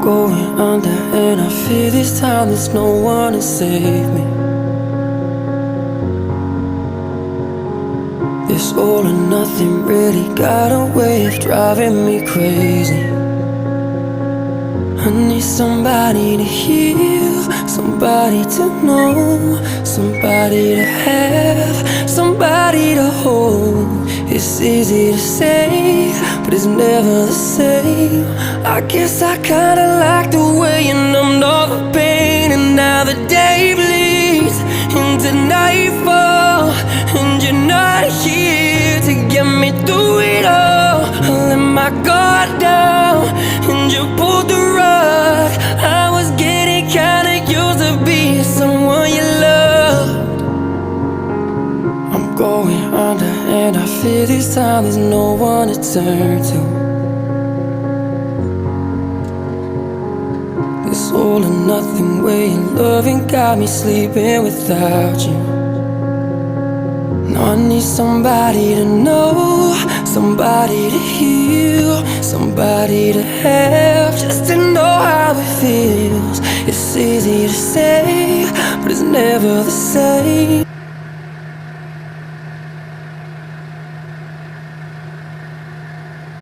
Going under and I fear this time there's no one to save me. This all or nothing really got a way of driving me crazy. I need somebody to heal, somebody to know, somebody to have, somebody to hold. It's easy to say, but it's never the same. I guess I kinda like the way you numbed all the pain. And now the day bleeds into nightfall, and you're not here to get me through it all. I let my guard down, and you pulled the rug. I was getting kinda used to being someone you loved. I'm going under and I fear this time there's no one to turn to. This all or nothing way of loving got me sleeping without you. Now I need somebody to know, somebody to heal, somebody to have, just to know how it feels. It's easy to say, but it's never the same.